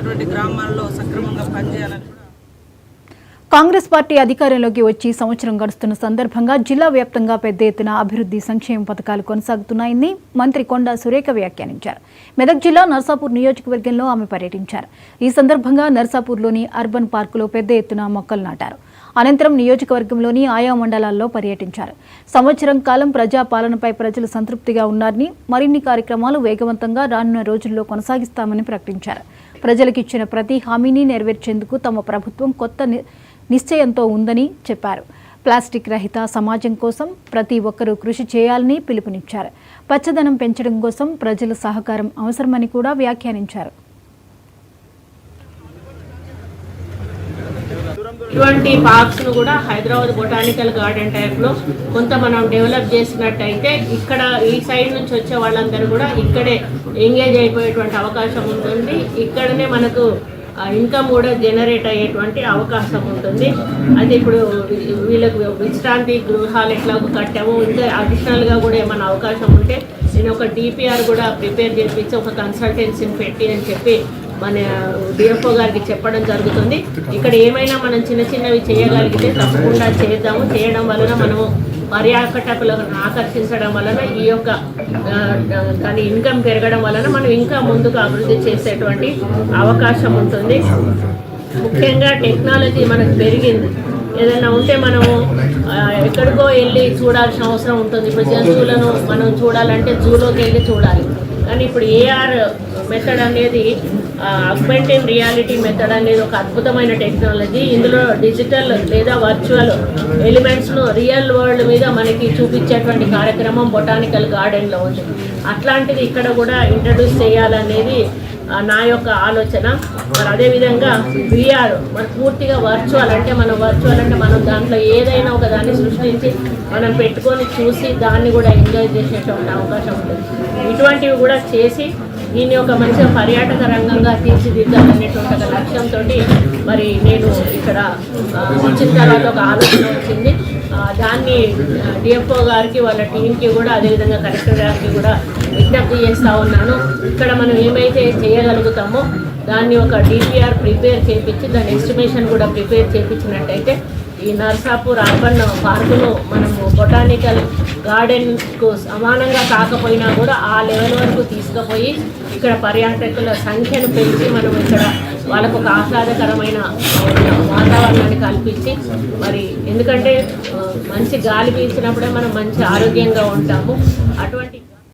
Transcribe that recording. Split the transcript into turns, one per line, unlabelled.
ఉన్నటువంటి గ్రామాల్లో సక్రమంగా పనిచేయాలని.
కాంగ్రెస్ పార్టీ అధికారంలోకి వచ్చి సంవత్సరం గడుస్తున్న సందర్భంగా జిల్లా వ్యాప్తంగా పెద్ద ఎత్తున అభివృద్ధి సంక్షేమ పథకాలు కొనసాగుతున్నాయని మంత్రి కొండా సురేఖ వ్యాఖ్యానించారు. మెదక్ జిల్లా నర్సాపూర్ నియోజకవర్గంలో ఆమె పర్యటించారు. ఈ సందర్భంగా నర్సాపూర్లోని అర్బన్ పార్కులో పెద్ద ఎత్తున మొక్కలు నాటారు. అనంతరం నియోజకవర్గంలోని ఆయా మండలాల్లో పర్యటించారు. సంవత్సరం కాలం ప్రజాపాలనపై ప్రజలు సంతృప్తిగా ఉన్నారని, మరిన్ని కార్యక్రమాలు వేగవంతంగా రానున్న రోజుల్లో కొనసాగిస్తామని ప్రకటించారు. ప్రజలకిచ్చిన ప్రతి హామీని నెరవేర్చేందుకు తమ ప్రభుత్వం కొత్త నిశ్చయంతో ఉందని చెప్పారు. ప్లాస్టిక్ రహిత సమాజం కోసం ప్రతి ఒక్కరూ కృషి చేయాలని పిలుపునిచ్చారు. పచ్చదనం పెంచడం కోసం ప్రజల సహకారం అవసరమని కూడా వ్యాఖ్యానించారు.
ఇటువంటి పార్క్స్ ను కూడా హైదరాబాద్ బొటానికల్ గార్డెన్ టైప్ లో కొంత మనం డెవలప్ చేసినట్టయితే ఇక్కడ ఈ సైడ్ నుంచి వచ్చే వాళ్ళందరూ కూడా ఇక్కడే ఎంగేజ్ అయిపోయేటువంటి అవకాశం ఉంటుంది. ఇక్కడనే మనకు ఇన్కమ్ కూడా జనరేట్ అయ్యేటువంటి అవకాశం ఉంటుంది. అయితే ఇప్పుడు వీళ్ళకు విశ్రాంతి గృహాలు ఎట్లా కట్టాము, ఇంకా అడిషనల్గా కూడా ఏమైనా అవకాశం ఉంటే నేను ఒక డిపిఆర్ కూడా ప్రిపేర్ చేయించి ఒక కన్సల్టెన్సీని పెట్టి అని చెప్పి మన డిఎఫ్ఓ గారికి చెప్పడం జరుగుతుంది. ఇక్కడ ఏమైనా మనం చిన్న చిన్నవి చేయగలిగితే తప్పకుండా చేద్దాము. చేయడం వలన మనము పర్యాటకులను ఆకర్షించడం వలన ఈ యొక్క దాని ఇన్కమ్ పెరగడం వలన మనం ఇంకా ముందుకు అభివృద్ధి చేసేటువంటి అవకాశం ఉంటుంది. ముఖ్యంగా టెక్నాలజీ మనకు పెరిగింది. ఏదైనా ఉంటే మనము ఎక్కడికో వెళ్ళి చూడాల్సిన అవసరం ఉంటుంది. ఇప్పుడు జంతువులను మనం చూడాలంటే జూలోకి వెళ్ళి చూడాలి. కానీ ఇప్పుడు ఏఆర్ మెథడ్ అనేది అగ్మెంటెడ్ రియాలిటీ మెథడ్ అనేది ఒక అద్భుతమైన టెక్నాలజీ. ఇందులో డిజిటల్ లేదా వర్చువల్ ఎలిమెంట్స్ను రియల్ వరల్డ్ మీద మనకి చూపించేటువంటి కార్యక్రమం బొటానికల్ గార్డెన్లో ఉంది. అట్లాంటిది ఇక్కడ కూడా ఇంట్రడ్యూస్ చేయాలనేది నా యొక్క ఆలోచన. మరి అదేవిధంగా విఆర్ మరి పూర్తిగా వర్చువల్ అంటే మనం దాంట్లో ఏదైనా ఒక దాన్ని సృష్టించి మనం పెట్టుకొని చూసి దాన్ని కూడా ఎంజాయ్ చేసేటువంటి అవకాశం ఉంటుంది. ఇటువంటివి కూడా చేసి దీన్ని ఒక మంచిగా పర్యాటక రంగంగా తీర్చిదిద్దాలనేటువంటి ఒక లక్ష్యంతో మరి నేను ఇక్కడ వచ్చిన తర్వాత ఒక ఆలోచన వచ్చింది. దాన్ని డిఎఫ్ఓ గారికి వాళ్ళ టీంకి కూడా అదేవిధంగా కలెక్టర్ గారికి కూడా విజ్ఞప్తి చేస్తూ ఉన్నాను. ఇక్కడ మనం ఏమైతే చేయగలుగుతామో దాన్ని ఒక డిపిఆర్ ప్రిపేర్ చేయించి దాని ఎస్టిమేషన్ కూడా ప్రిపేర్ చేయించినట్టయితే ఈ నర్సాపూర్ అర్బన్ పార్కును మనము బొటానికల్ గార్డెన్కు సమానంగా కాకపోయినా కూడా ఆ లెవెల్ వరకు తీసుకుపోయి ఇక్కడ పర్యాటకుల సంఖ్యను పెంచి మనం ఇక్కడ వాళ్ళకు ఒక ఆహ్లాదకరమైన వాతావరణాన్ని కల్పించి మరి ఎందుకంటే మంచి గాలి పీల్చినప్పుడే మనం మంచి ఆరోగ్యంగా ఉంటాము. అటువంటి